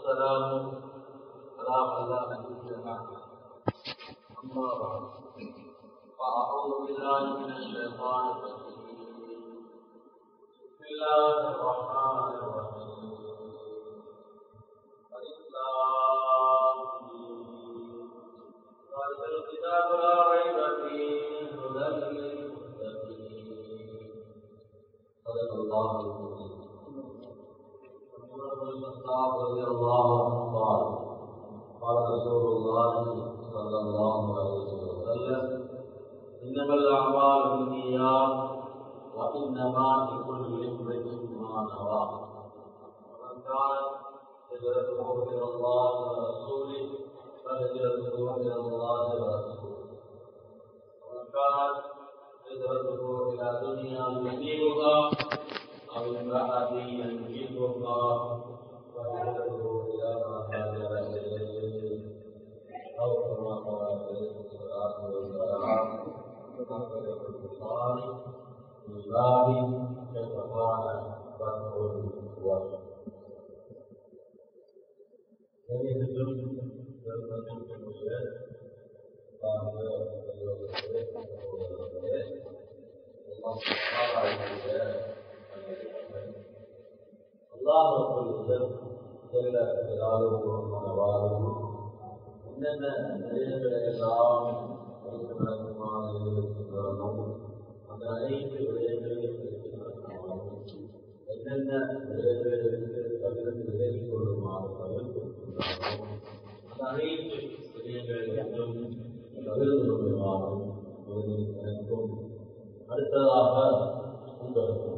والسلام على من لا نبي بعده أما بعد فأعوذ بالله من الشيطان الرجيم بسم الله الرحمن الرحيم ذلك الكتاب لا ريب فيه هدى للمتقين صدق الله العظيم. عمر بن الخطاب رضي الله عنه قال قال رسول الله صلى الله عليه وسلم إنما الأعمال بالنيات وإنما لكل امرئ ما نوى ومن كانت هجرته إلى الله ورسوله فهجرته إلى الله ورسوله ومن كانت هجرته إلى دنيا يصيبها أو امرأة ينكحها فهجرته إلى ما هاجر إليه أو كما قال عليه الصلاة والسلام أخرجه البخاري في باب كيف كان فتح الوحي. என்னென்ன விடயங்களை எல்லாம் அந்த அனைத்து விடயங்களையும் என்னென்ன விடயங்களுக்கு தவிர்த்து விலகிக் கொள்ளுமாறு தவிர்த்திருக்கின்றாரோ அந்த அனைத்து விடயங்களையும் தவிர்த்து கொள்ளுமாறும் எனக்கும் அடுத்ததாக உங்களுக்கும்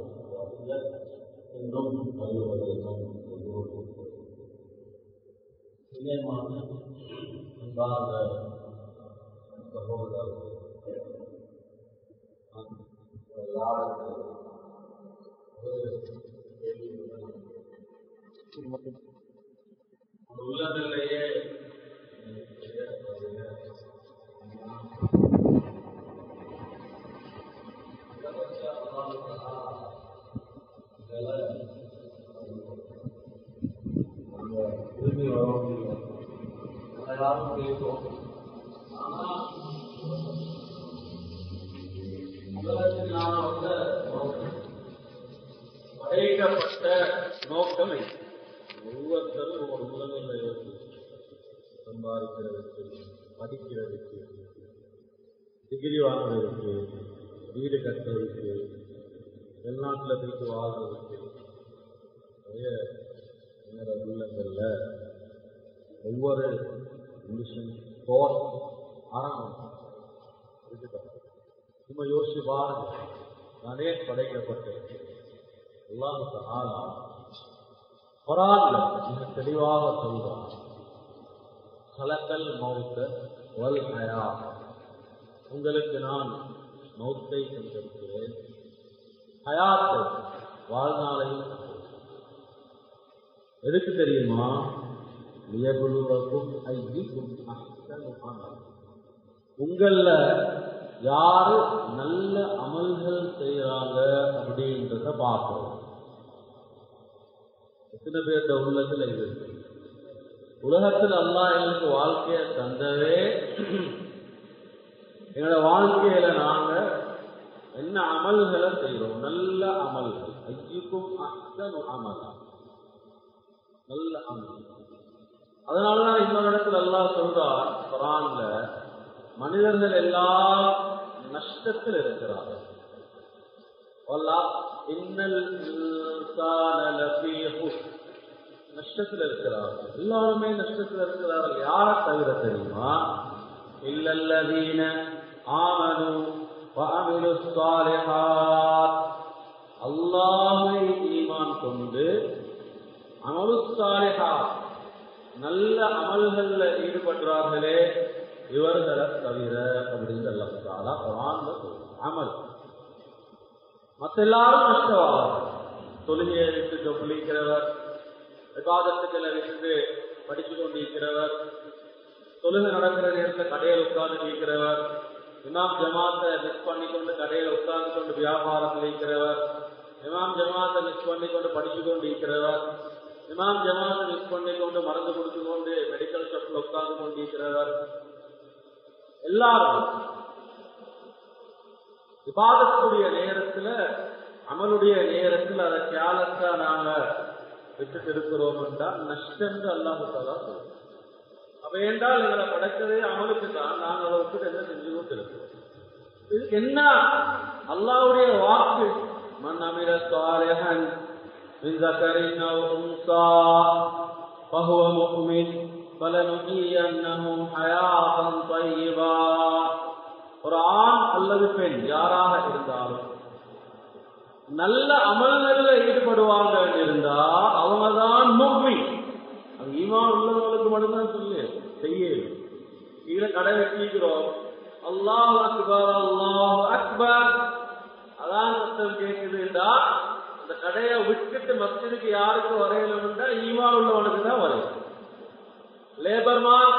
இன்னும் அறிவுரைக்கும் இணையமான அன்பார்ந்த சகோதரர்கள் உள்ளதிலேயே திரும்பி வர முடியும் யாரும் கேட்கும். ஆனால் உலகத்திலான படைக்கப்பட்ட நோக்கம் ஒவ்வொருத்தரும் ஒரு உலகில் சம்பாதிக்கிறதுக்கு, படிக்கிறதுக்கு, டிகிரி வாங்குறதுக்கு, வீடு கட்டுறதுக்கு, வெளிநாட்டில் போயிட்டு வாழ்றதுக்கு நிறைய உள்ளங்கள்ல ஒவ்வொரு மிஷன் கோர்ஸ் ஆரம்பம் சும்மா யோசிச்சு பாருங்க. நானே படைக்கப்பட்டேன். அல்லாஹ் தஆலா குர்ஆன்ல மிக தெளிவாக சொல்றான், கலக்கல் மௌத்த வல் ஹயாத், உங்களுக்கு நான் மௌத்தை தந்திருக்கிறேன், ஹயாத்தை வாழ்நாளையும். எதுக்கு தெரியுமா? லியபுலுவக்கும் ஐயுக்கும் அஹ்ஸனு அமலா, உங்கள யாரு நல்ல அமல்கள் செய்யறாங்க அப்படின்றத பார்க்கிறோம். எத்தனை பேர்த்த உள்ளத்துல இது உலகத்தில் அல்லாஹ் எங்களுக்கு வாழ்க்கையை தந்தவே எங்களோட வாழ்க்கையில நாங்க என்ன அமல்களை செய்யறோம்? நல்ல அமல்கள். ஐயுக்கும் அஹ்ஸனு அமலா, நல்ல அமல். அதனாலதான் இன்னொரு இடத்துல அல்லாஹ் சொல்றார் குர்ஆன்ல, மனிதர்கள் எல்லாம் நஷ்டத்தில் இருக்கிறார்கள். நஷ்டத்தில் இருக்கிறார்கள், எல்லாருமே நஷ்டத்தில் இருக்கிறார்கள். யாரை தவிர தெரியுமா? இல்லல்லதீன ஆமனு வஅமிலுஸ் ஸாலிஹாத், அல்லாஹ்வை ஈமான் கொண்டு அமலுஸ் ஸாலிஹாத் நல்ல அமல்கள்ல ஈடுபடுறார்களே இவர்களை தவிர அப்படின்னு அல்லாஹ் தஆலா குர்ஆன்ல சொல்றான். அமல் மற்ற எல்லாரும் நஷ்டவார்கள். தொழுகையை விட்டு தொழிக்கிறவர், இபாதத்துக்களை விட்டு படித்து கொண்டிருக்கிறவர், தொழுகை நடக்கிற நேரத்தில் கடையில் உட்கார்ந்து இருக்கிறவர், இமாம் ஜமாத்தை மிஸ் பண்ணிக்கொண்டு கடையில் உட்கார்ந்து கொண்டு வியாபாரம் இருக்கிறவர், இமாம் ஜமாத்தை மிஸ் பண்ணிக்கொண்டு படித்து கொண்டு இருக்கிறவர், இமாம் ஜமாத்தை மிஸ் பண்ணிக்கொண்டு மருந்து கொடுத்து கொண்டு மெடிக்கல் ஷாப்ல உட்கார்ந்து கொண்டிருக்கிறவர் எல்லாரும் இபாதத்துடைய நேரத்துல அமலுடைய நேரத்தில் அதை கேலஸா நாங்க விட்டுட்டு இருக்கிறோம் என்றால் நஷ்டம் அல்லாஹ் தஆலா சொல்றோம். அப்ப என்றால் எங்களை படைத்ததே அமலுக்கு தான், நாங்கள் அதை விட்டு என்ன செஞ்சு கொண்டிருக்கிறோம். இதுக்கு என்ன அல்லாஹ்வுடைய வாக்கு, மன் அமில ஸாலிஹன் மின் ஸக்கரின் அவ் உன்ஸா ஃபஹுவ முஃமின் ஃபலனுஹியன்னஹு ஹயாத்தன் தையிபா. ஒரு ஆண் அல்லது பெண் யாராக இருந்தாலும் நல்ல அமல்களில் ஈடுபடுவாங்க இருந்தா அவங்கதான் முஃமின். அது ஈமான் உள்ளவங்களுக்கு மட்டும்தான் சொல்லு செய்ய. கீழே கடை வச்சிக்கிறோம், அல்லாஹ் அக்பர் அல்லாஹ் அக்பர் அதான் சத்தம் கேட்குதுண்டா, அந்த கடையை விட்டுட்டு மஸ்ஜிதுக்கு யாருக்கு வரையணும்னா ஈமான் உள்ளவனுக்கு தான் வரையும். லேபர்மான்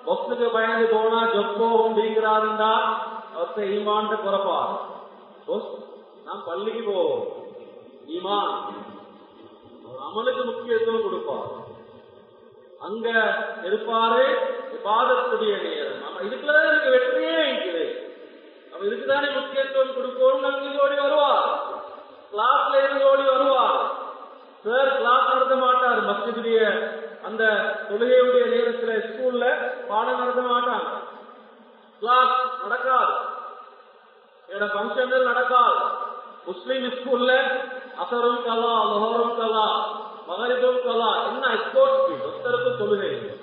பஸ்ஸுக்கு பயந்து போனா ஜப்போ அப்படிங்கிறாருண்டா அவர்த்த ஈமான்ட்டு குறைப்பார். நாம் பள்ளிக்கு போவோம், ஈமான் அமலுக்கு முக்கியத்துவம் கொடுப்பார். அங்க இருப்பாரு இபாதத்துடைய நேரம். நம்ம இதுக்குள்ளதான் எனக்கு வெற்றியே இருக்குது, நம்ம இதுக்குதானே முக்கியத்துவம் கொடுப்போம். அங்க ஓடி வருவார், கிளாஸ்ல இருந்து ஓடி வருவார். சார் கிளாஸ் நடத்த மாட்டார், மஸ்ஜிதுடைய அந்த தொழுகையுடைய நேரத்துல ஸ்கூல்ல பாடம் நடத்த மாட்டாங்க, கிளாஸ் நடக்காது, என்னோட பங்கன்கள் நடக்காது. முஸ்லீம் ஸ்கூல்ல அசரும் கலா லொஹரும் கலா மகரிபும் கலா என்ன ஸ்போர்ட்ஸ் ஒருத்தருக்கும் தொழுகை இல்லை.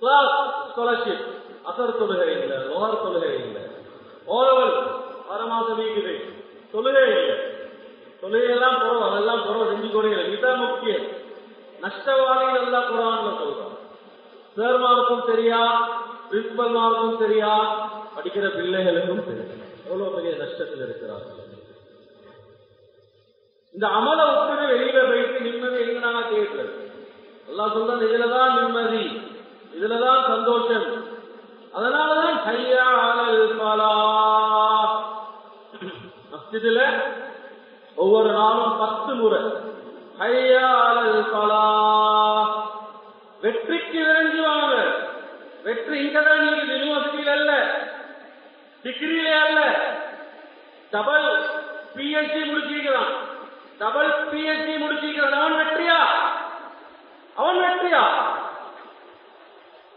கிளாஸ் ஸ்காலர்ஷிப், அசர் தொழுகை இல்லை, லொஹர் தொழுகை இல்லை, ஓரவல் 6 மாசம் வீக்குது தொழுகை இல்லை. தொழுகையெல்லாம் போறோம், அதெல்லாம் போறோம் செஞ்சு கொடுங்க. இதுதான் முக்கியம். நஷ்டவாளிகள் எல்லாம் குரான்ல சொல்றோம். சேர்மாருக்கும் தெரியா, பிரின்சிபல் மாருக்கும் தெரியா, படிக்கிற பிள்ளைகளுக்கும் தெரியும் எவ்வளவு பெரிய நஷ்டத்தில் இருக்கிறார்கள். இந்த அமல விட்டு வெளியில போயிட்டு நிம்மதி எங்க நாங்க கேட்கிறது. அல்லாஹ் சொல்றது இதுலதான் நிம்மதி, இதுலதான் சந்தோஷம். அதனாலதான் ஹய்யா அலல் ஃபலாஹ் மஸ்ஜிதுல ஒவ்வொரு நாளும் 10 முறை ஹய்யா அலல் ஃபலாஹ், வெற்றிக்கு விரைஞ்சுவாங்க. வெற்றி இங்கதான் நீங்க யூனிவர்சிட்டியில அல்ல, டிகிரியில அல்ல. டபுள் பிஹெச்டி முடிச்சிருக்கிறான், டபுள் பிஹெச்டி முடிச்சிருக்கிறான், அவன் வெற்றியா? அவன் வெற்றியா?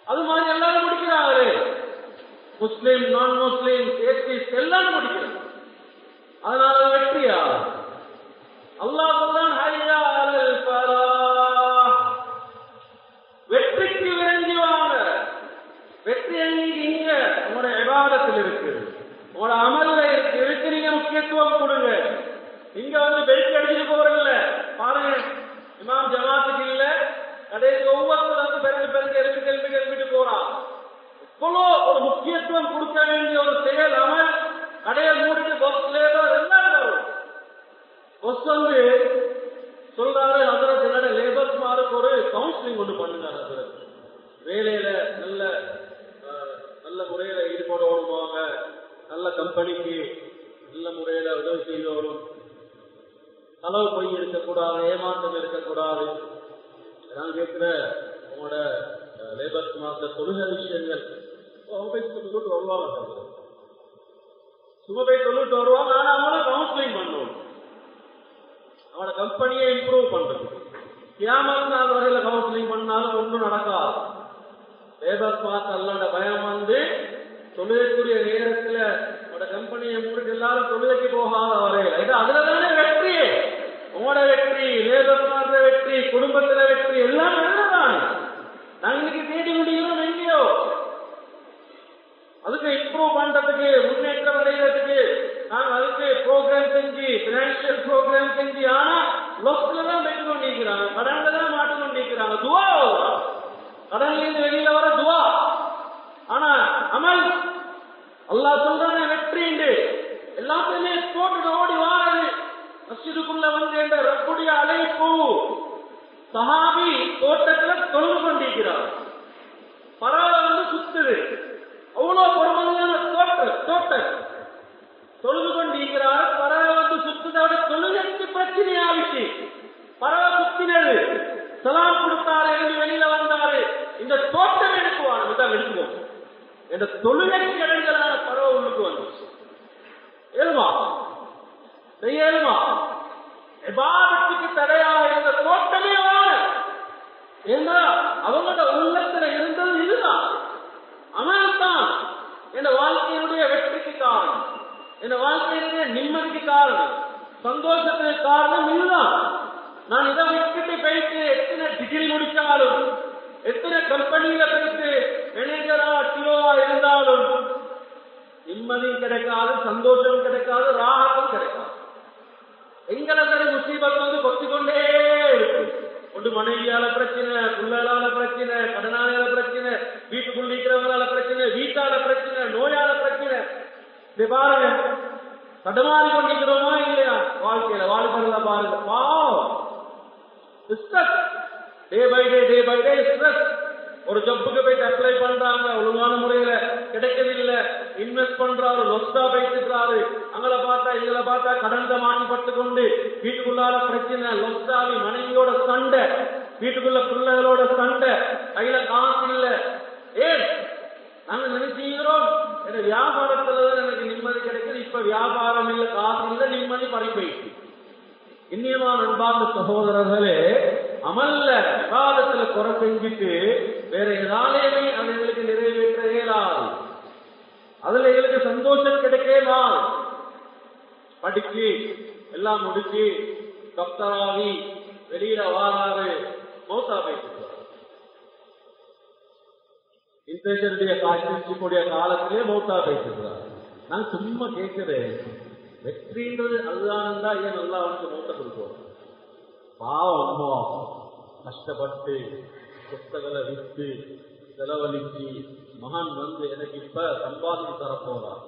அது மாதிரி எல்லாரும் முடிக்கிறாங்க. முஸ்லிம், நான் முஸ்லிம், ஏத்திஸ்ட் எல்லாம் முடிக்கிறான். அதனால வெற்றியா? அல்லாஹ் சொல்றான் ஹய்யா அலல் ஃபலாஹ், வெற்றிக்கு விரைஞ்சுவாங்க. வெற்றி இங்க உங்களோட இபாதத்தில் இருக்கு, உங்களோட அமல்ல இருக்கு. இருக்கு நீங்க முக்கியத்துவம் கொடுங்க. இங்க வந்து பெருக்கி அடிச்சுட்டு போறதில்ல. பாருங்க, இமாம் ஜமாத்துக்கு இல்ல, கடைசி ஒவ்வொருத்தரும் வந்து பிறகு எழுப்பிட்டு போறான். இவ்வளோ ஒரு முக்கியத்துவம் கொடுக்க வேண்டிய ஒரு செயல் அமல். கடையை மூடிட்டு பஸ் லேபர் எல்லாரும் வரும். பஸ் வந்து சொல்றாரு, ஹஜ்ரத் என்னோட லேபர்ஸ் மாருக்கு ஒரு கவுன்சிலிங் ஒன்று பண்ணுங்க. ஹஜ்ரத் வேலையில நல்ல முறையில ஈடுபடணுமாங்க, நல்ல கம்பெனிக்கு நல்ல முறையில உதவி செய்து வரும், களவு பொய் இருக்கக்கூடாது, ஏமாற்றம் இருக்கக்கூடாது. நான் கேட்கிற உங்களோட லேபர்ஸ் மாத்த தொழுகை விஷயங்கள் சொல்லிட்டு வருவாங்க, சும்மா போய் சொல்லிட்டு வருவாங்க. ஆனா அவங்கள கவுன்சிலிங் பண்ணுவோம், அவனோட கம்பெனியை இம்ப்ரூவ் பண்றது. கியாமத் நாள் வரையில கவுன்சிலிங் பண்ணாலும் ஒன்றும் நடக்காது. லேபர்ஸ் மாத்த அல்லாட பயம் வந்து தொழுகைக்குரிய நேரத்துல உங்களோட கம்பெனியை மூடிட்டு எல்லாரும் தொழுகைக்கு போகாத வரையில இது அதுலதானே வெற்றி. உங்களோட வெற்றி, லேபர்ஸ் மாத்த வெற்றி, குடும்பத்துல வெற்றி எல்லாம் நல்லதான். நாங்களுக்கு தேடி முடியணும் எங்கேயோ. அதுக்கு இம்ப்ரூவ் பண்றதுக்கு, முன்னேற்றம் அடைகிறதுக்கு நாங்க அதுக்கு ப்ரோக்ராம் செஞ்சு, பினான்சியல் ப்ரோக்ராம் செஞ்சு, ஆனா லொஸ்ல தான் போய் கொண்டிருக்கிறாங்க, கடன்ல தான் மாட்டு கொண்டிருக்கிறாங்க. துவா, கடன்ல இருந்து வெளியில வர துவா. ஆனா அமல் அல்லாஹ் சொல்றானே வெற்றி உண்டு. எல்லாத்தையுமே போட்டு ஓடி வாரது. மஸ்ஜிதுக்குள்ள வந்து என்ற ரப்புடைய அழைப்பு. சஹாபி தோட்டத்துல தொழுது கொண்டிருக்கிறார், பரவாயில்ல வந்து சுத்துது. அவ்வளவு பொறுமையான தோட்டம் தொழுது கொண்டிருக்கிறார். பறவை வந்து சுத்துதோட தொழுகைக்கு பிரச்சனை ஆகிச்சு. பறவை சுத்தினது சலாம் கொடுத்தாரு, எழுதி வெளியில வந்தாரு, இந்த தோட்டம் எனக்கு வாழும், இதான் எடுத்துவோம். இந்த தொழுகைக்கு இடைஞ்சலான பறவை உள்ளுக்கு வந்துச்சு. ஏழுமா செய்ய ஏழுமா இபாதத்துக்கு தடையாக இருந்த தோட்டமே வாழும். ஏன்னா அவங்களோட உள்ளத்துல இருந்தது இதுதான், அமல்தான் என் வாழ்க்கையினுடைய வெற்றிக்கு காரணம், என் வாழ்க்கையினுடைய நிம்மதிக்கு காரணம், சந்தோஷத்துக்கு காரணம் இதுதான். நான் இதை விட்டுட்டு போயிட்டு எத்தனை டிகிரி முடிச்சாலும், எத்தனை கம்பெனியில போயிட்டு மேனேஜரா கிலோவா இருந்தாலும் நிம்மதியும் கிடைக்காது, சந்தோஷம் கிடைக்காது, ராகத்தும் கிடைக்காது. எங்களை சரி முசீபத் வந்து கொத்திக்கொண்டே இருக்கு. ஒன்று மனைவியால பிரச்சனை, புள்ளலால பிரச்சனை, கடனால பிரச்சனை, வீட்டுக்குள்ள இருக்கிறவங்களால பிரச்சனை, வீட்டால பிரச்சனை, நோயால பிரச்சனை. இதை பாருங்க, தடுமாறி கொண்டிருக்கிறோமா இல்லையா வாழ்க்கையில? வாழ்க்கையில பாருங்க, பாவம் டே பை டே ஸ்ட்ரெஸ். ஒரு ஜப்புக்கு போயிட்டு அப்ளை பண்றாங்க, ஒழுங்கான முறையில கிடைக்கவில்லை, இன்வெஸ்ட் பண்றாரு, லொஸ்டா போயிட்டு அங்களை பார்த்தா இதுல பார்த்தா கடந்த மாட்டிப்பட்டு கொண்டு வீட்டுக்குள்ளால பிரச்சனை, லொஸ்டாவி மனைவியோட சண்டை, வீட்டுக்குள்ள பிள்ளைகளோட சண்டை, கையில காசு இல்ல. ஏன் நாங்க நினைச்சுக்கிறோம் என் வியாபாரத்துலதான் எனக்கு நிம்மதி கிடைக்குது, இப்ப வியாபாரம் இல்ல, காசு இல்ல, நிம்மதி பறி போயிடுச்சு. இன்னியமான அன்பார்ந்த சகோதரர்களே, அமல்ல விவாதத்துல குறை செஞ்சுட்டு வேற எதாலேயுமே அது எங்களுக்கு நிறைவேற்ற இயலாது, அதுல எங்களுக்கு சந்தோஷம் கிடைக்கேமா. படிச்சு எல்லாம் முடிச்சு டாக்டராகி வெளியில வாராரு, மௌத்தா போயிட்டு இன்ஃபெக்ஷனுடைய காய்ச்சக்கூடிய காலத்திலே மௌத்தா போயிட்டு. நான் சும்மா கேட்கிறேன், வெற்றின்றது அதுதான் தான், ஏன் நல்லா வந்து மூட்டை கொடுப்போம்? பாவம் அம்மா கஷ்டப்பட்டு புத்தகளை விற்று செலவழிச்சு மகன் வந்து எனக்கு இப்ப சம்பாதிச்சு தரப்போறான்,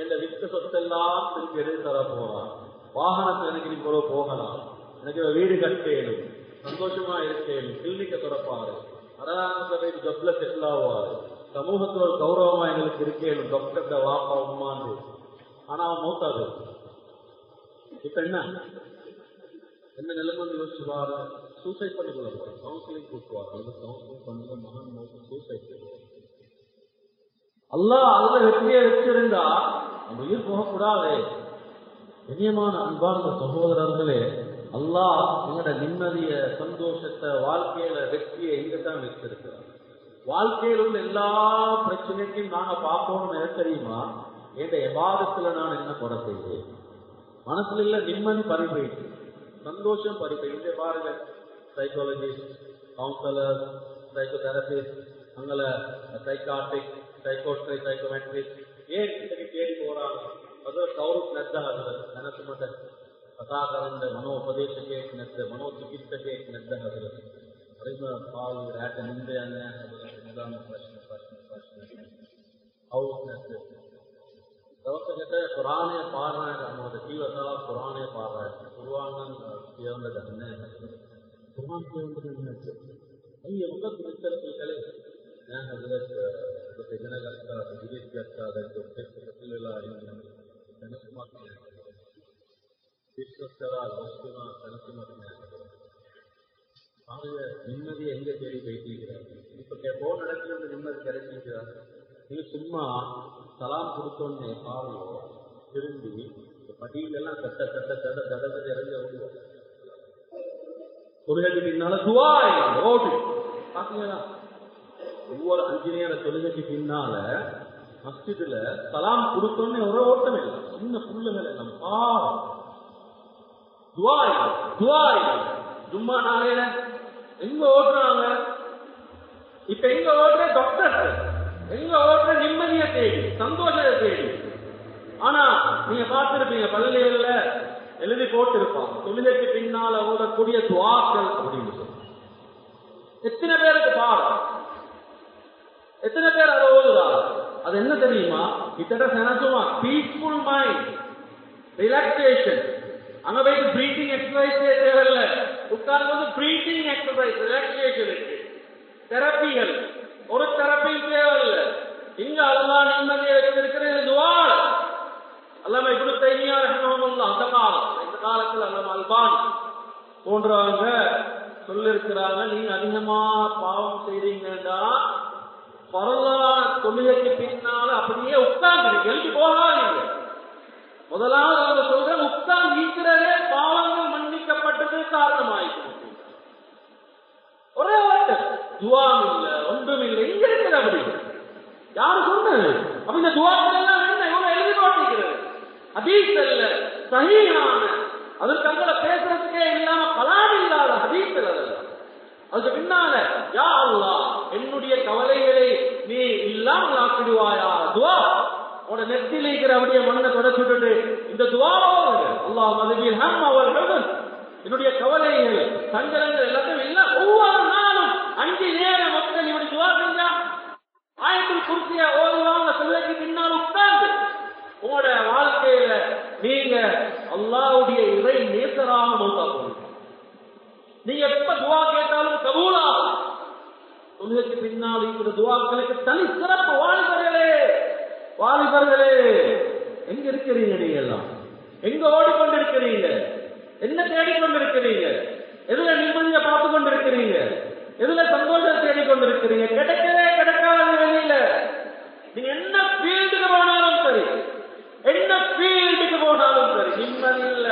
என் விற்ற சொத்தெல்லாம் திருப்பி எடுத்து தரப்போறான், வாகனத்தை எனக்கு நீ போல போகலாம், எனக்கு வீடு கட்டேனும், சந்தோஷமா இருக்கேனும், கிளினிக்க திறப்பாரு, அரசாங்கத்தை ஜப்ல செட்டில் ஆவாரு, சமூகத்துல ஒரு கௌரவமா எங்களுக்கு இருக்கேனும், டாக்டர்கிட்ட வாப்பா உமாண்டு. ஆனா அவன் மூத்தாது. இப்ப என்ன நிலைமை யோசிச்சு பாரு, சூசைட் பண்ணிக்கொள்ள போற, கவுன்சிலிங் கூட்டுவார், கவுன்சிலிங் பண்ணுற மகன் மூத்த சூசைட். அல்லாஹ் அதுல வெற்றியை வச்சிருந்தா நம்ம உயிர் போகக்கூடாது. கண்ணியமான அன்பார்ந்த சகோதரர்களே, அல்லாஹ் எங்களோட நிம்மதிய, சந்தோஷத்தை, வாழ்க்கையில வெற்றியை எங்கதான் வச்சிருக்கிறார். வாழ்க்கையில் உள்ள எல்லா பிரச்சனைக்கும் நாங்க பார்க்கணும்னு எது தெரியுமா? என்ற எபாதத்துல நான் என்ன குறை செய்வேன், மனசுல இல்ல நிம்மதி பறிபோயிட்டு, சந்தோஷம் பறிபோயிட்டு. பாருங்க, சைக்காலஜிஸ்ட், கவுன்சிலர், சைக்கோதெரபிஸ்ட், அங்கல சைக்காட்ரிக், சைக்கோட்ரிக், சைக்கோமெட்ரிக் ஏன் இன்னைக்கு தேடி போறாங்க? ಅದು ಕೌರುಕ್ ನದ್ದ ಹದರ ನನಸು ಮತ ಕಥಾಕರಂದ ಮನೋಪದೇಶಕ್ಕೆ ನದ್ದ ಮನೋಚಿಕಿತ್ಸಕ್ಕೆ ನದ್ದ ಹದರ ಅರಿಮ ಪಾಲು ರಾಟ ನಿಂದೆ ಅನ್ಯ ಹದರ ನಿಧಾನ ಪ್ರಶ್ನೆ ಅವು ನದ್ದ ದವಸಗತ ಪುರಾಣೆ ಪಾರಾಯಣ ಅನ್ನೋದು ಜೀವಸಲ ಪುರಾಣೆ ಪಾರಾಯಣ ಕುರ್ವಾನ್ ಕೇಂದ್ರ ಧನ್ಯ ಕುರ್ವಾನ್ ಕೇಂದ್ರ ನದ್ದ ಅಯ್ಯ ಮುಖತ್ ಮಿಸ್ತರಕಲೆ ഞാൻ ഹദരത്ത് രചനകർത്ത വിദേശകർത്ത വ്യക്തിത്വത്തിലുള്ള കനസുമാക്കിയ വിശ്വസ്തര வஸ்துமா கனசுமாக்கிய அவங்க நிம்மதியை எங்க தேடி போயிட்டிருக்கிறார். இப்ப போன் நடக்கிறது நிம்மதி கிடைச்சிருக்கிறார். நீங்க சும்மா சலாம் கொடுத்தோன்னே பாருங்க, திரும்பி படியிலெல்லாம் கட்ட கட்ட கட்ட கடந்த இறங்க ஓடுவோம். தொழுகைக்கு பின்னால துவாய் ஓடு பாத்தீங்களா? ஒவ்வொரு 5 நேர தொழுகைக்கு பின்னால மஸ்ஜிதுல சலாம் கொடுத்தோன்னே ஒரு ஓட்டம் இல்லை, சின்ன புள்ளுகள் எல்லாம் பாவம் துவாய் துவாய் ஜும்மா நாளையில எங்க ஓடுறாங்க? இப்ப எங்க ஓடுற டாக்டர், எங்க ஓடுற நிம்மதியை தேடி, சந்தோஷத்தை தேடி. ஆனா நீங்க பார்த்திருப்பீங்க, பள்ளிகள்ல எழுதி போட்டிருப்பாங்க தொழுகைக்கு பின்னால ஓடக்கூடிய துவாக்கள் அப்படின்னு சொல்லி. எத்தனை பேருக்கு பாடம், எத்தனை பேர் அதை ஓதுறாங்க? அது என்ன தெரியுமா? கிட்ட நினைச்சுமா பீஸ்ஃபுல் மைண்ட், ரிலாக்ஸேஷன். அங்க போய் பிரீத்திங் எக்ஸசைஸ் தேவையில்லை, உட்கார்ந்து பிரீத்திங் எக்ஸசைஸ் ரிலாக்ஸேஷன் இருக்கு. தெரப்பிகள் ஒரு தெரப்பியும் தேவையில்லை. இங்க அல்லாஹ் நிம்மதியை வச்சிருக்கிறது துஆ. அல்லாம இப்னு தைமியா ரஹ்மஹுல்லாஹ் அந்த காலம், இந்த காலத்துல அல்லாம அல்பானி போன்றவங்க சொல்லிருக்கிறாங்க, நீங்க அதிகமா பாவம் செய்றீங்கன்னா பரவான தொழுகைக்கு பின்னால அப்படியே உட்கார்ந்து எழுதி போகாதீங்க. முதலாவது அவங்க சொல்ற உட்கார்ந்து இருக்கிறதே பாவங்கள் மன்னிக்கப்பட்டது காரணமாயிருக்கு. ஒரே வார்த்தை துவாம் இல்ல, ஒன்றும் இல்லை, எங்க இருக்குது அப்படி யாரு சொன்னது? அப்ப இந்த துவாக்கள் எல்லாம் என்ன இவ்வளவு எழுதி போட்டிருக்கிறது? ஹதீஸ் அல்ல, சஹீஹான, அதற்கு அங்கே பேசுறதுக்கே இல்லாம கலாம் இல்லாத ஹதீஸ்கள் அதெல்லாம். அதுக்கு பின்னால யா அல்லாஹ் என்னுடைய கவலைகளை நீ இல்லாமல் ஆக்கிடுவாயா துவா. உட நெத்தியில் இருக்கிற அப்படியே மண்ணை தொடச்சுட்டு இந்த துவாவோடு அல்லாஹ் மதுபில் ஹம் அவர் என்னுடைய கவலைகள் சஞ்சலங்கள் எல்லாத்தையும் இல்ல. ஒவ்வொரு நாளும் 5 நேரம் மக்கள் இப்படி துவா செஞ்சா ஆயத்தில் குர்சிய ஓதுவாங்க. சொல்லுக்கு பின்னால் உட்கார்ந்து உங்களோட வாழ்க்கையில நீங்க அல்லாஹ்வுடைய இறை நேசராக மௌத்தா போவீங்க. நீங்க எப்ப துவா கேட்டாலும் கபூலாகும். உங்களுக்கு பின்னால் இருக்கிற துவாக்களுக்கு தனி சிறப்பு. வாலிபர்களே எங்க இருக்கிறீங்க? நீங்க எல்லாம் எங்க ஓடிக்கொண்டிருக்கிறீங்க? என்ன தேடிக்கொண்டிருக்கிறீங்க? எதுல நிம்மதியை பார்த்து கொண்டிருக்கிறீங்க? எதுல சந்தோஷம் தேடிக்கொண்டிருக்கிறீங்க? கிடைக்கவே கிடைக்காத வெளியில நீங்க என்ன ஃபீல்டுக்கு போனாலும் சரி, என்ன ஃபீல்டுக்கு போனாலும் சரி, நிம்மதி இல்ல,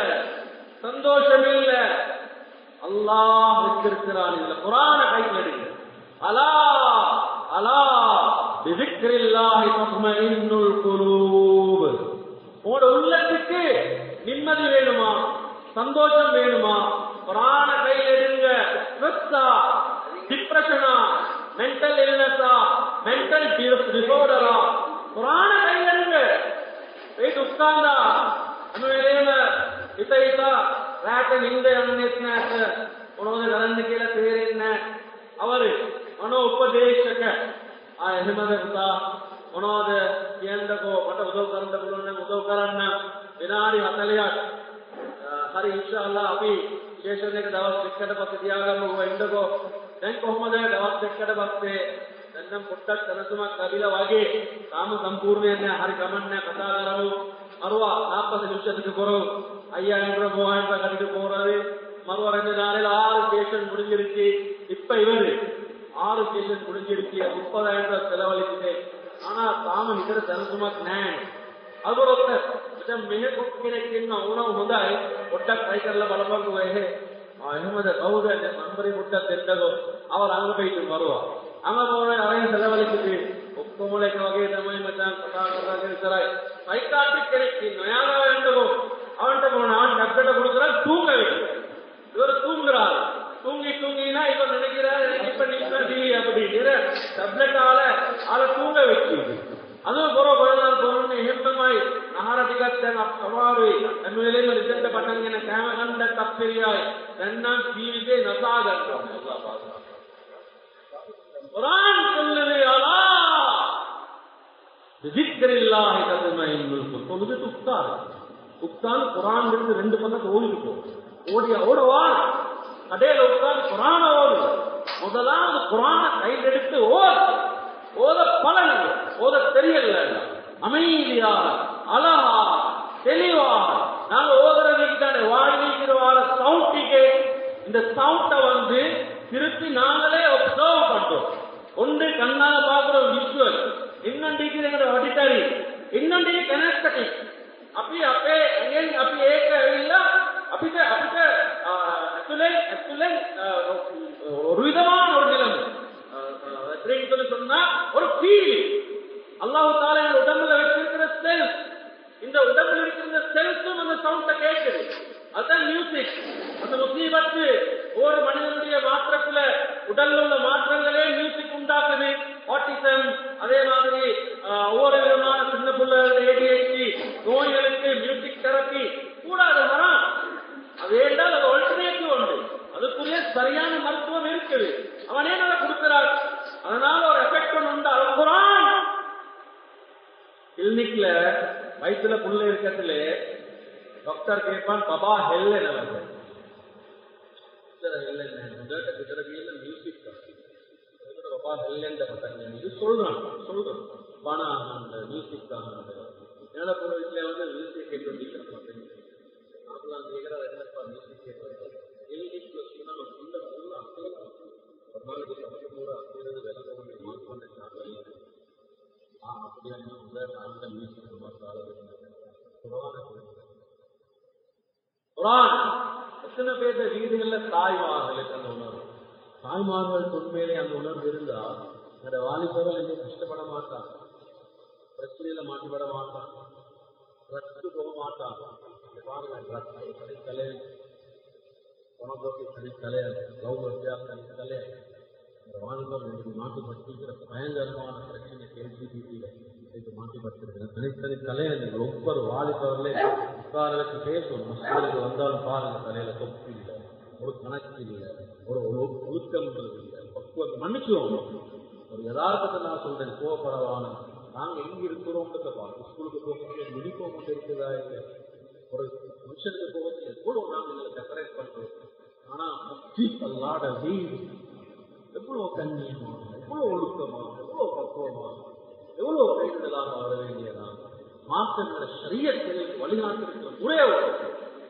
சந்தோஷம் இல்ல. அல்லாஹ் வச்சிருக்கிறான். இல்ல குர்ஆனை கையில் எடுங்க. அலா அலா பிஸிக்ரில்லாஹி தத்மஇன்னுல் குலூப். உங்களோட உள்ளத்துக்கு நிம்மதி வேணுமா, சந்தோஷம் வேணுமா? குர்ஆனை கையில் எடுங்க. ஸ்ட்ரெஸ்ஸா, டிப்ரெஷனா, மென்டல் இல்னஸா, மென்டல் டிசார்டரா, குர்ஆனை கையில் எடுங்க. போயிட்டு உட்கார்ந்தா நம்ம ඉතින් රැට නිින්ද යන්නේත් නැත. මොනවද කරන්න කියලා තේරෙන්නේ නැහැ. අවරි මනෝ උපදේශක එහෙමද පුතා මොනවද කියන්නකෝ මට උදව් කරන්න පුළුවන් නම් උදව් කරන්න. විනාඩි 40ක් හරි ඉන්ෂාඅල්ලා අපි සෙෂන් එක දවස් දෙකකට පස්සේ තියාගමු. ඔය ඉන්නකෝ. දැන් කොහොමද දවස් දෙකකට පස්සේ දැන් නම් පොට්ටක් තනතුමක් ලැබිලා වගේ තාම සම්පූර්ණ නැහැ. හරි ගමන්නේ කතා කරමු. அருவா 40 நிமிஷத்துக்கு பிறகு 5000 ரூபாய் 3000 ரூபாய் கட்டிட்டு போறது. மறுவா 2 நாளையில 6 ஸ்டேஷன் முடிஞ்சிருச்சு. இப்ப இவரு 6 ஸ்டேஷன் முடிஞ்சிருச்சு. 30000 ரூபாய் செலவழிச்சுட்டு ஆனா தாம இதர தனசுமாக் නෑ. අගොරොත් දැන් මෙහෙ කෙනෙක් ඉන්න ඕනම හොඳයි. පොට්ටක් try කරලා බලපන්කෝ එහෙ. එහෙමද කවුද නම්බරේ පොට්ටක් දෙන්නකෝ. அவர் அங்க போயிட்டு வருவா. அங்க போற அவன் செலவழிச்சுட்டு ඔක්කොම එක වගේ තමයි මචං කතා කරලා ඉතරයි. சைக்காட்ரிக் කෙනෙක් ඉන්නවා. යාළුවා වෙන්නකෝ. அவன்கிட்ட போனா அவன் டப்லெட் கொடுக்குறான், தூங்க வைக்கிறான். இவர் தூங்குறாரு. தூங்கினா இவர் நினைக்கிறார் இப்ப நிம்மதி அப்படிங்கிற டப்லெட்டால ஆளை தூங்க வச்சுது. அதுவும் கொஞ்ச நாள் போகணும்னு ஹெப்பமாய் ආහාර ටිකක් දැන් අමාරුයි. හැම වෙලේම රිසල්ට් පටන් ගෙන කෑම ගන්නත් අප්පිරියයි. දැන් නම් ජීවිතේ නසා ගන්නවා. අල්ලාහ් පාසා. குர்ஆன் சொல்லுது அலா பிஸிக்ரில்லாஹி தத்மஇன்னுல் குலூப். தொழுது உட்கார்ந்து குர்ஆன் எடுத்து 2 பக்கத்தை ஓடிட்டு போ. ஓடவா கடையில உட்கார்ந்து குர்ஆன ஓடு. முதலாவது குர்ஆனை கையில் எடுத்து ஓத பழகுங்க. ஓத தெரியல, அமைதியாக அழகா தெளிவாக நாங்க ஓதுறதுக்கு தானே வாழ்க்கைக்கிற வார சவுண்டிக்கே இந்த சவுண்டை வந்து திருப்பி நாங்களே ஒப்சர்வ் பண்றோம். ஒன்று கண்ணால பாக்குறோம் விஷுவல், இன்னொன்று ஆடிட்டரி, இன்னொன்று கனெக்டிக். අපි අපේ ඇඟෙන් අපි ඒක ඇවිල්ලා අපිට ඇතුලෙන් ஒரு விதமான ஒரு நிலைமை ட்ரிங்க்னு சொன்னா ஒரு ஃபீலிங். அல்லாஹ் தஆலா இந்த உடம்புல வச்சிருக்கிற செல்ஸ், இந்த உடம்புல இருக்கிற செல்ஸும் அந்த சவுண்ட கேட்குது. அதான் மியூசிக். அந்த முசீபத்து ஒரு மனிதனுடைய மாற்றத்துல உடல்ல உள்ள மாற்றங்களே மியூசிக் உண்டாக்குது. ஆட்டிசம், அதே மாதிரி ஒவ்வொரு விதமான சின்ன பிள்ளை ADHD நோய்களுக்கு மியூசிக் தெரப்பி கூடாது. அது ஏண்டால் அது ஆல்டர்னேட்டிவ் உண்டு. அதுக்குரிய சரியான மருத்துவம் இருக்குது. அவனே நல்லா கொடுக்கிறார். அதனால ஒரு எஃபெக்ட் ஒன்று உண்டு. குர்ஆன் கிளினிக்ல வயிற்றுல புள்ள இருக்கிறதுல டாக்டர் கேட்பான், பாபா ஹெல்ல மியூசிக் பாபா ஹெல்ல இது சொல்றான் பானா அந்த மியூசிக் தான். என்னோட போற வீட்டுல வந்து மியூசிக் கேட்டு வந்திருக்கிறேன். கேட்கறது என்னப்பா மியூசிக் கேட்கறது எல்டி பிளஸ் நாளைக்கு பக்கத்து கூட அப்படிங்கிறது விளக்கம் யூஸ் பண்ணிட்டாங்க. அப்படியே நாங்கள் யூஸ் குரான் எத்தனை பேர் வீடுகள்ல தாய்மார்களுக்கு அந்த உணர்வு, தாய்மார்களுக்கு உண்மையிலே அந்த உணர்வு இருந்தா அந்த வாலிபர்கள் இன்னும் கஷ்டப்பட மாட்டாங்க, பிரச்சனையில மாட்டிப்பட மாட்டாங்க, ரத்து போக மாட்டாங்க. பாருங்க தனித்தலை உணர்வுக்கு தனித்தலை கௌரவத்தியா தனித்தலை இந்த வாலிபர் மாட்டுப்பட்டிருக்கிற பயங்கரமான பிரச்சனை கேள்வியில மாட்டிப்பட்டிருக்கிற தனித்தனி தலையை நீங்கள் ஒவ்வொரு வாலிபர்களே உட்கார வச்சு பேசணும். முஸ்லிம்களுக்கு வந்தாலும் பாருங்க, தலையில தொப்பு இல்லை, ஒரு கணக்கு இல்லை, ஒரு ஒழுக்கம்ன்றது இல்லை, பக்குவம் மன்னிச்சுவோம். ஒரு யதார்த்தத்தை நான் சொல்றேன், கோவப்படவான நாங்க எங்க இருக்கிறோம்ன்றத பார்த்து ஸ்கூலுக்கு போக யூனிஃபார்ம் கொண்டு இருக்குதா இல்லை, ஒரு ஃபங்க்ஷனுக்கு போக எவ்வளவு நாங்கள் எங்களை செப்பரேட் பண்றோம். ஆனா அல்லாட வீடு எவ்வளவு கண்ணியமாக, எவ்வளவு ஒழுக்கமாக, எவ்வளவு பக்குவமாக, எவ்வளவு கைதலாக வர வேண்டியதான் மாற்றங்களை சரியத்தில் வழிநாட்டிருக்கிற முறையை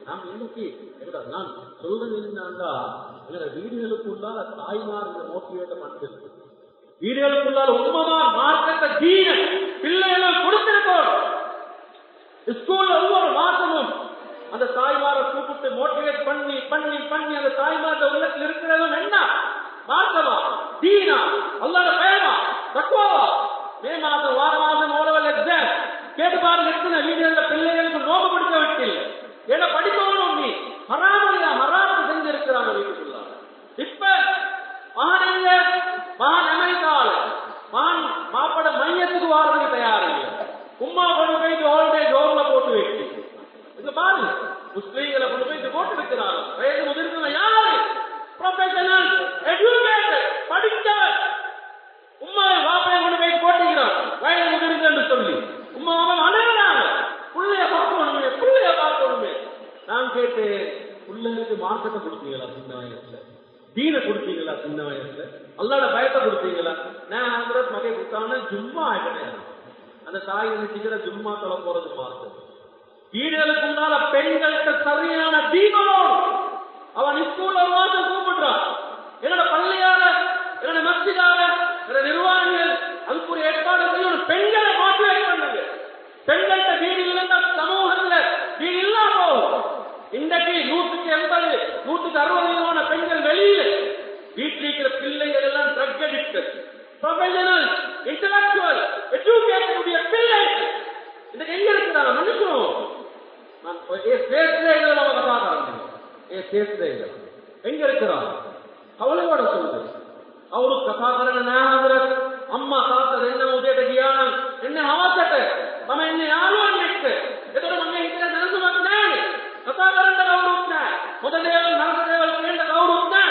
நாம் இன்னைக்கு நான் சொல்றது என்னன்னா, எங்களோட வீடுகளுக்குள்ளால தாய்மார் இந்த மோட்டிவேட்டை பண்ணிருக்கு, வீடுகளுக்குள்ளால உண்மைதான் மார்க்கத்தை தீன பிள்ளைகளும் கொடுத்திருக்கோம். ஸ்கூல்ல ஒவ்வொரு மாசமும் அந்த தாய்மாரை கூப்பிட்டு மோட்டிவேட் பண்ணி பண்ணி பண்ணி அந்த தாய்மார உள்ளத்தில் இருக்கிறதும் என்ன மார்க்கமா தீனா அல்லாஹ்வுடைய பயமா தக்வாவா. மே மாதம் வார மாதம் ஓரவல் எக்ஸாம் கேட்டு பாருங்க, எத்தனை வீடுகள்ல பிள்ளைகளுக்கு நோம்பு பிடிக்க விட்டு ஏன்னா படிக்கணும், நீ ஹராமையா ஹராம் செஞ்சிருக்கிறாங்க வீட்டுக்குள்ள. இப்ப மகன் மகன் அமெரிக்கால மகன் மாப்பட மையத்துக்கு வாரதுக்கு தயார் இல்லை, உம்மா கொண்டு போய் ஹாலிடே ஜோர்ல போட்டு வைக்க. இது பாருங்க, முஸ்லீம்களை கொண்டு போய் போட்டு வைக்கிறாங்க. வயது முதிர்ந்த யாரு ப்ரொஃபஷனல் எஜுகேட்டட் படித்தவர் உம்மாவை வாப்பையை கொண்டு போய் போட்டுக்கிறான் வயது முதிர்ந்து என்று சொல்லி உம்மாவை அணுகிறாங்க. பிள்ளைய பார்க்கணுமே, பிள்ளைய பார்க்கணுமே. நான் கேட்டேன், பிள்ளைங்களுக்கு மார்க்கத்தை கொடுத்தீங்களா சின்ன வயசுல, தீனை கொடுத்தீங்களா சின்ன வயசுல, அல்லாஹ்வுடைய பயத்தை கொடுத்தீங்களா? நான் ஹஜ்ரத் மகை கொடுத்தான்னு ஜும்மா கிடையாது, அந்த தாய் நினைச்சுக்கிற ஜும்மா தொலை போறது மார்க்கம். வீடுகளுக்குள்ளால பெண்களுக்கு சரியான தீபம் அவன் ஸ்கூல்ல மாதம் கூப்பிடுறான். என்னோட பள்ளியால, என்னோட மஸ்ஜிதால, என்னோட நிர்வாகிகள் அதுக்கு ஒரு ஏற்பாடு செய்ய பெண்களை மோட்டிவேட் பண்ணுங்க. பெண்கள்கிட்ட வீடு இல்லைன்னா சமூகத்துல வீடு இல்லாம போகும். இன்றைக்கு 180 160 பெண்கள் வெளியில, வீட்டில் இருக்கிற பிள்ளைகள் எல்லாம் ட்ரக் அடிக்டட், ப்ரொஃபஷனல் இன்டலெக்சுவல் எஜுகேட்டனுடைய பிள்ளைகள் இன்னைக்கு எங்க இருக்கிறாங்க மனுஷனும். நான் எங்க இருக்கிறான் கவலையோட சொல்லுது. அவரு கதாகரன் அம்மா தாத்தது என்ன உதேட ಜ್ಞಾನ ಎಣ್ಣೆ ಅವಶ್ಯಕತೆ ನಮ್ಮ ಎಣ್ಣೆ ಯಾರು ಅನ್ನಿಟ್ಟು ಎದುರು ಮನೆ ಇದ್ರೆ ನನಸು ಮಾಡ್ತಾನೆ ಕಥಾಕರಂಡ ಗೌರು ಉತ್ನಾಯ ಮೊದಲೇವಲ್ ನರಸದೇವಲ್ ಕೇಂದ್ರ ಗೌರು ಉತ್ನಾಯ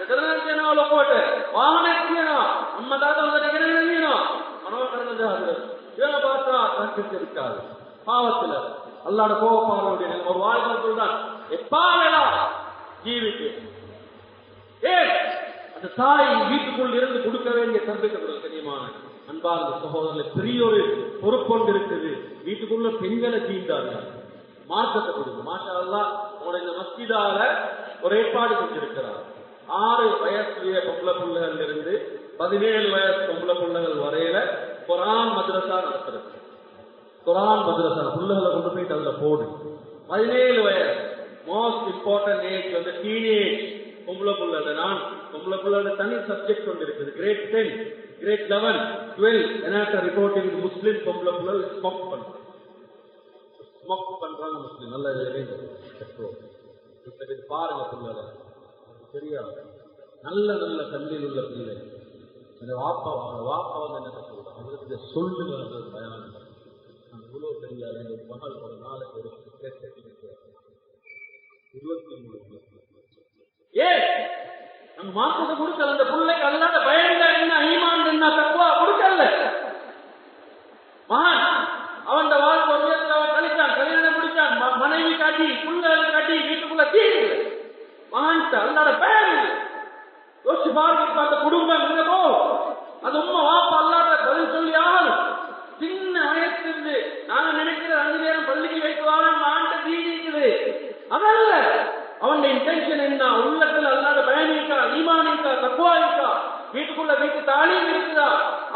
ಎದುರನೋ ಲೋಕೋಟೆ ವಾಹನಕ್ಕೇನೋ ಅಮ್ಮ ತಾತ ನೀನೋ மனோகரனது அது ஏழு பார்த்தா கண்டித்து இருக்காது பாவத்தில் அல்லாட கோபப்பாருடைய ஒரு வாழ்க்கை சொல்றான் எப்பாவேலா ஜீவிக்கு ஏன் அந்த தாய் வீட்டுக்குள் இருந்து கொடுக்க வேண்டிய தம்பிக்கு தெரியுமான அன்பார்ந்த சகோதரர்களை பெரிய ஒரு பொறுப்பொண்டு இருக்குது. வீட்டுக்குள்ள பெண்களை தீண்டாங்க மார்க்கத்தை கொடுங்க. மாஷா அல்லாஹ் உங்களோட இந்த மஸ்ஜிதால ஒரு ஏற்பாடு செஞ்சிருக்கிறார். 6 வயசுடைய பொம்பளை பிள்ளைகள் இருந்து 17 வயசு பொம்பளை பிள்ளைகள் வரையில குரான் மദ്രസா நடத்துறது. குரான் மദ്രസா பிள்ளைகளை கொண்டு போயிட்டு அதுல போடு. 17 வயசு மோஸ்ட் இம்பார்ட்டன்ட் ஏஜ் வந்து டீனேஜ் பொம்பளை பிள்ளைகள். நான் பொம்பளை பிள்ளைகள் தனி சப்ஜெக்ட் கொண்டு இருக்குது. கிரேட் 10 கிரேட் 11 12 என்ன ரிப்போர்ட்டிங் முஸ்லிம் பொம்பளை பிள்ளைகள் ஸ்மோக் பண்றாங்க. முஸ்லிம் நல்ல பாருங்க பிள்ளைகள் சரியா நல்ல நல்ல தண்ணியில் உள்ள பிள்ளை. அந்த வாப்பா வந்து என்ன சொல்றாங்க அவங்களுக்கு சொல்லுங்க பயானம் இவ்வளவு தெரியாது. எங்க மகள் ஒரு நாளைக்கு ஒரு 23 ஏன் நம்ம மாற்றத்தை கொடுக்கல. அந்த பிள்ளைக்கு அல்லாத பயன்டா என்ன ஈமான் என்ன தக்குவா கொடுக்கல. மகன் அவன் வாழ்க்கை அவன் கழிச்சான், கல்யாணம் முடிச்சான், மனைவி காட்டி பிள்ளைகள் காட்டி வீட்டுக்குள்ள தீர்வு மகன்ட்ட அல்லாத பயன் யோசிச்சு பாருங்க. அந்த குடும்பம் என்னவோ அது உண்மை வாப்பா அல்லாத பதில் சொல்லி ஆகணும். சின்ன வயசுல நாங்க நினைக்கிற 5 பேரும் பள்ளிக்கு வைக்குவாங்க ஆண்ட தீனிக்குது அதல்ல. அவன் இன்டென்ஷன் என்ன உள்ளத்துல அல்லாத பயனிக்கா ஈமானிக்கா தக்குவா இருக்கா வீட்டுக்குள்ள வீட்டு தாலியும் இருக்குதா?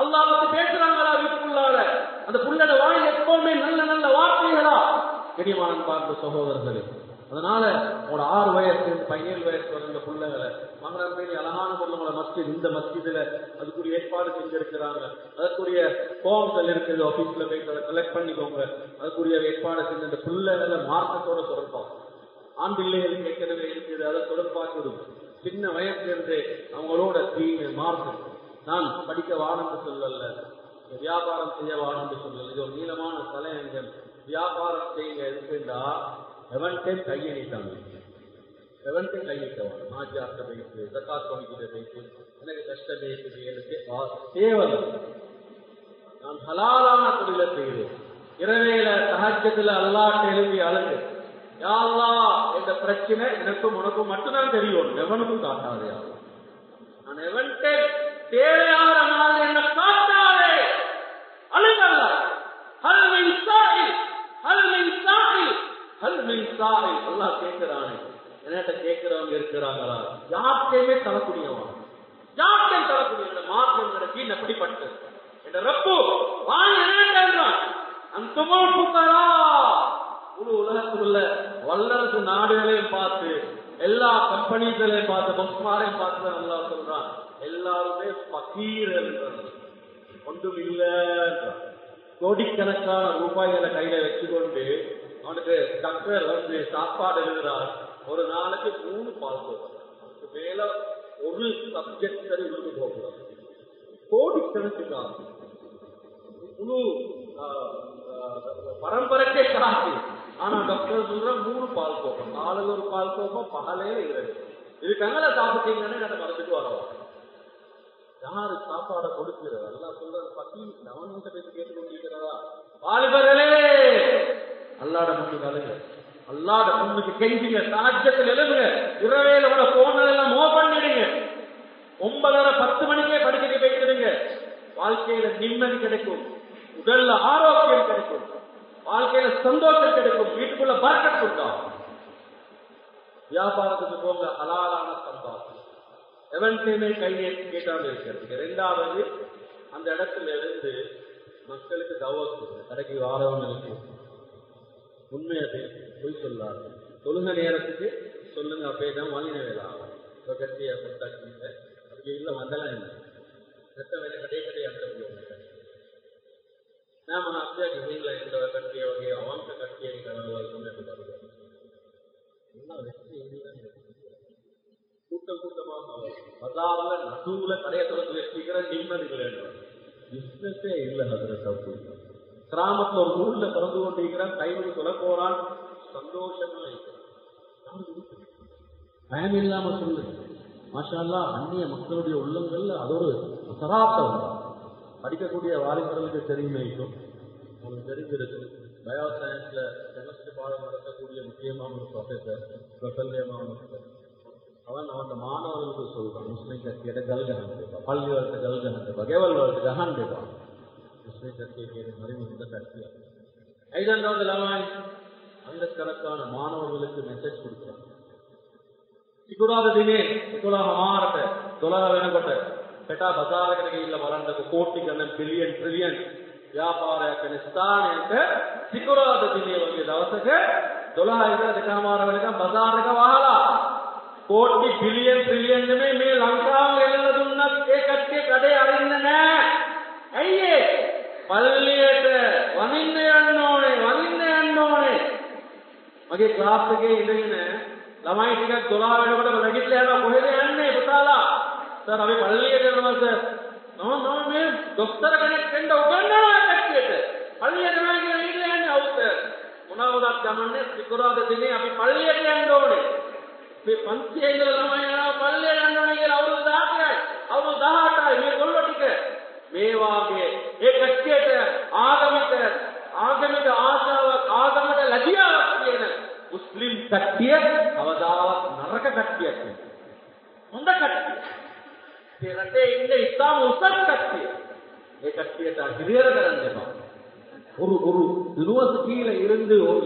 அல்லாஹ் பத்தி பேசுறாங்களா வீட்டுக்குள்ளால? அந்த புள்ளட வாயில் எப்பவுமே நல்ல நல்ல வார்த்தைகளா? கனிமான பார்த்த சகோதரர்களே, அதனால ஒரு 6 வயசு 17 வயசு வந்த பிள்ளைகளை மகரம்பேணி அழகான பொருளோட மஸ்ஜித், இந்த மஸ்ஜிதுல அதுக்குரிய ஏற்பாடு செஞ்சிருக்கிறாங்க. அதற்குரிய ஃபார்ம்கள் இருக்குது, ஆபீஸ்ல போய் அதை கலெக்ட் பண்ணிக்கோங்க. அதுக்குரிய ஏற்பாடு செஞ்ச அந்த பிள்ளைகளை மார்க்கத்தோட தொடர்பாங்க. ஆண் பிள்ளைகள் ஏற்கனவே இருக்குது, அதை தொடர்பாக்கிடும். சின்ன வயசுலேருந்து அவங்களோட தீமை மார்க்கம். நான் படிக்க வானம்னு சொல்லல, வியாபாரம் செய்ய வானம்னு சொல்லல. இது ஒரு நீளமான தலையங்கம். வியாபாரம் செய்ய இருக்குண்டா எவன்டைம் கையை நீட்டாங்க, எவன்டைம் கை நீட்டவான். மாஜாத்த வைத்து ஜக்காத் பண்ணிக்கிட்ட வைத்து எனக்கு கஷ்டம் இருக்குது, எனக்கு தேவை. நான் ஹலாலான தொழிலை செய்கிறேன். இரவேல தஹஜ்ஜத்துல அல்லாஹ்ட்ட எழுப்பி அழுது, யா அல்லாஹ் என்ற பிரச்சனை எனக்கும் உனக்கும் மட்டும்தான் தெரியும், எவனுக்கும் காட்டாதே. நான் எவன்டே தேவையான நாள் என்ன காட்டாதே அழுகல்ல. ஹல்மின் சாஹில் ஹல்மின் சாஹில் ஹல்மின் சாஹில் அல்லாஹ் கேட்கிறானே. என்கிட்ட கேட்கிறவங்க இருக்கிறாங்களா? யார்கிட்டயுமே தரக்கூடியவன், யார்கிட்டையும் தரக்கூடிய மார்க்கம் கீழ் எப்படிப்பட்டு என்ற ரப்பு வாங்கி என்னன்றான். அந்த புத்தரா முழு உலகத்துக்குள்ள வல்லரசு நாடுகளையும் பார்த்து, எல்லா கம்பெனிகளையும் பார்த்து, பஸ்மாரையும் பார்த்து நல்லா சொல்றான், எல்லாருமே பகீர்கள், ஒன்றும் இல்ல. கோடிக்கணக்கான ரூபாய்களை கையில வச்சுக்கொண்டு அவனுக்கு டாக்டர் வந்து சாப்பாடு எழுதுறார். ஒரு நாளைக்கு 3 பால் போகும், மேல ஒரு சப்ஜெக்ட் சரி விழுந்து போகிறார். கோடிக்கணக்கான முழு பரம்பரைக்கே காசு. ஆனா டாக்டர் சொல்ற 3 பால் கோப்பம், காலையில் ஒரு பால் கோப்பம், பகலே இல்லை. இது கங்கல சாப்பிட்டீங்கன்னு அதை மறந்துட்டு வரலாம். யாரு சாப்பாடை கொடுக்கிறது? அல்லா சொல்றது பத்தி கவர்மெண்ட் பேசி கேட்டுக்கொண்டிருக்கிறதா? வாலிபர்களே, அல்லாட முன்னு கலங்க, அல்லாட முன்னுக்கு கெஞ்சுங்க, சாட்சியத்தில் எழுதுங்க. இரவேல உள்ள போன்கள் எல்லாம் மோ பண்ணிடுங்க. 9:30-10 மணிக்கே படிச்சுட்டு போயிடுங்க. வாழ்க்கையில நிம்மதி கிடைக்கும், உடல்ல ஆரோக்கியம் கிடைக்கும், வாழ்க்கையில சந்தோஷம் கிடைக்கும், வீட்டுக்குள்ள பர்க்கத் உண்டாகும். வியாபாரத்துக்கு போங்க, ஹலாலான சம்பாதம், எவன்டையுமே கையை கேட்டாமல் இருக்கிறது. 2வது, அந்த இடத்துல இருந்து மக்களுக்கு தவத்து கடைக்கு வாரவங்களுக்கு உண்மையை போய் சொல்லாது. தொழுக நேரத்துக்கு சொல்லுங்க, அப்பே தான் வாங்கின வேலை ஆகும். கட்டிய கொண்டாச்சுங்க அதுக்கு இல்லை வந்தலாம் என்ன செத்த வேலை கடையை கடையை அந்த நாம அப்படியே வீட்டில் இந்த கட்டிய வகையை அவங்க கட்டிய கடவுள் கூட்டம் கூட்டமாக பஜார்ல நடுவுல கடையை தொடர்ந்து வச்சுக்கிற நிம்மதிகள் பிசினஸே இல்லை. அதுல தப்பு. கிராமத்துல ஒரு ஊர்ல பிறந்து கொண்டிருக்கிறான், கைவிட்டு சொல்ல போறான், சந்தோஷமா இருக்கிறான், பயம் இல்லாம சொல்லு. மாஷா அல்லாஹ், அந்நிய மக்களுடைய உள்ளங்கள்ல அது ஒரு சராத்தம். படிக்கக்கூடிய வாலிபர்களுக்கு தெரியுமைக்கும் உங்களுக்கு தெரிஞ்சிருக்கு. பயோ சயின்ஸ்ல கெமிஸ்ட்ரி பாடம் நடத்தக்கூடிய முக்கியமான ஒரு ப்ரொஃபஸர், பிரபல்யமான அவன் அவன் மாணவர்களுக்கு சொல்றான், முஸ்லிம் கட்சியிட கல்கஹன் தேப்பா, பள்ளி வளர்த்த கல்கஹன் தேப்பா, கேவல் வளர்த்த கஹன் தேப்பா, முஸ்லிம் கட்சியை மறைமுக கட்சியா 5வது லவாய் ஆயிரக்கணக்கான மாணவர்களுக்கு மெசேஜ் கொடுக்குறாங்க. சிக்குராத தினே சிக்குலாக மாறட்ட தொலாக வேணப்பட்ட பெட்டா பசார கடையில் வளர்ந்த கோட்டி கண்ணன் பில்லியன் ட்ரில்லியன் ವ್ಯಾಪಾರಕ್ಕೆ ಸ್ಥಾನಕ್ಕೆ ಸಿಕ್ಕುರಾದ ದಿನವರಿಗೆ ದವಸಕ್ಕೆ ದೊಲಹಾಯಿಕ ದಿನಮಾರವರೆಗ ಬಜಾರಗ ವಹಲ ಕೋಟಿ ಬಿಲಿಯನ್ ಟ್ರಿಲಿಯನ್ में लंका ಎಲ್ಲದುನ್ನ ಏಕಕ್ಕೆ ಕಡೆ ಅರಿನ್ನನೆ ಅಯ್ಯೇ ಪಲ್ಲಿಯಟ ವನಿನ್ನೆ ಅನ್ನೋಣೆ ಮಗೆ ಕ್ಲಾಸ್ಗೆ ಇದೆನೆ ළමයි ටිකක් 12 වෙනකොට නැගිටලා යනවා කොහෙද යන්නේ පුතාලා සර් අපි පල්ලියට යනවා සර් මම මේ ડોක්ටර් කෙනෙක් වෙන්න උගන්වනවා කට්ටියට පල්ලියට යනවා කියලා ඉන්නේ යන්නේ අවුත් මොනවාවත් ගමන්නේ සිකුරාද දිනේ අපි පල්ලියට යන්න ඕනේ මේ පන්තියේ ඉඳලා ළමයි යනවා පල්ලියට යන්න ඕනේ කියලා අවුරුදු 10යි අවුරුදු 18යි මේ ගොල්ලෝ ටික මේ වාගේ ඒ කට්ටියට ආගමික ආශාවක් ආගමට ලැබියාවක් කියන මුස්ලිම් කට්ටිය අවදාවත් නරක කට්ටියක් නේ. හොඳ කට්ටිය. ඒ රටේ ඉන්න ඉස්ලාම උසස් කට්ටිය. ඒ කට්ටියට හිරියර කරන්න එපා. ஒரு யூனிவர்சிட்டியில இருந்து ஒரு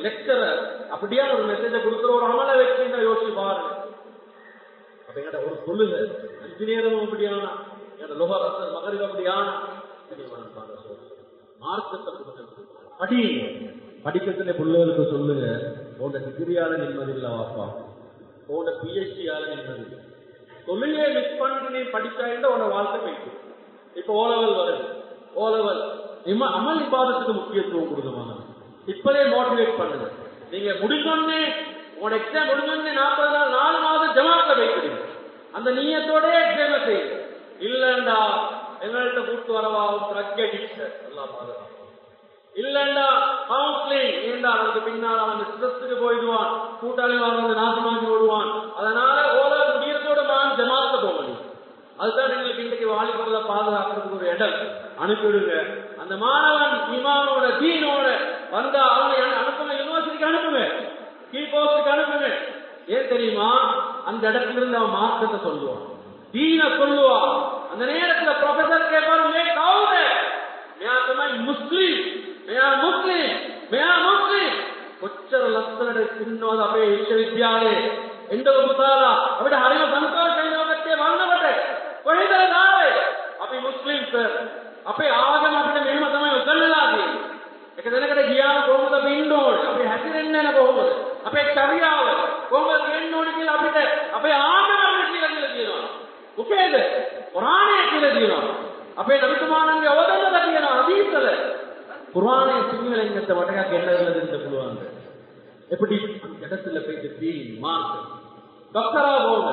லெக்சரர் அப்படியே ஒரு மெசேஜை கொடுக்குற ஒரு அமல வச்சுன்னா யோசிச்சு பாருங்க. அப்ப எங்கட ஒரு தொழுகை 5 நேரமும் அப்படியானா, எங்கட லோகர் அசர் மகரிப் அப்படியானா, மார்க்கத்தை படிங்க. படிக்கிறதுல பிள்ளைகளுக்கு சொல்லுங்க, உன்னோட டிகிரியால நிம்மதி இல்லை வாப்பா, உன்னோட பிஹெச்டியால நிம்மதி இல்லை. தொழிலை மிஸ் பண்ணிட்டு நீ படிச்சாயிட்டா உன்னோட வாழ்க்கை போயிட்டு. இப்ப ஓலவல் வருது, ஓலவல் அமல் இபாதத்துக்கு முக்கியத்துவம் கொடுக்கணும். இப்பவே மோட்டிவேட் பண்ணுங்க. நீங்க முடிஞ்சோடனே உங்களோட எக்ஸாம் முடிஞ்சோடனே 40 நாள் 4 மாதம் ஜமாத்ல வைக்கிறீங்க. அந்த நீயத்தோட எக்ஸாம் செய்யுங்க. இல்லண்டா எங்கள்கிட்ட கூட்டு வரவா ட்ரக் அடிக்ஷன் எல்லாம் பாதுகாப்பு, இல்லண்டா கவுன்சிலிங், ஏண்டா அதுக்கு பின்னால் அவன் ஸ்ட்ரெஸ்ஸுக்கு போயிடுவான், கூட்டாளி வந்து நாசமாக்கி விடுவான். அதனால ஓல முடியறதோட நான் ஜமாத்த போக முடியும். அதுதான் எங்களுக்கு இன்றைக்கு வாலிபர்ல பாதுகாக்கிறதுக்கு ஒரு இடம் அனுப்பிவிடுங்க. அந்த மாணவன் இமானோட தீனோட வந்தா அவனை அனுப்புங்க, யூனிவர்சிட்டிக்கு அனுப்புங்க, கீ போஸ்டுக்கு அனுப்புங்க. ஏன் தெரியுமா? அந்த இடத்துல இருந்து அவன் மார்க்கத்தை சொல்லுவான், தீன சொல்லுவான். அந்த நேரத்துல ப்ரொஃபசர் கேட்பாரு, மே கவுன் है मैं तुम्हें मुस्लिम मैं मुस्लिम मैं मुस्लिम කොච්චර ලස්සනට ඉන්නවද අපේ විශ්වවිද්‍යාලේ එන්න පුතාලා අපිට හරිම සන්තෝෂයි ඔබට වන්නකොට කොහෙද ආවේ අපි මුස්ලිම් සර් අපේ ආගම අපිට මෙහෙම තමයි උගන්වලා තියෙන්නේ එක දිනකට ගියාම කොහොමද අපි ඉන්න ඕනේ අපි හැසිරෙන්නේ නැහැ කොහොමද අපේ චර්යාව කොහොමද වෙන්න ඕනේ කියලා අපිට අපේ ආගම අපිට කියලා තියෙනවා මොකේද කුරානයේ කියලා තියෙනවා අපේ නබිතුමාණන්ගේ අවදානලා තියෙනවා හදීස්වල குர்ஆனை சிங்களங்கத்தை வடக்கா கேட்டதுல இருந்து சொல்லுவாங்க. எப்படி இடத்துல போயிட்டு தீன் மார்க் டாக்டரா போங்க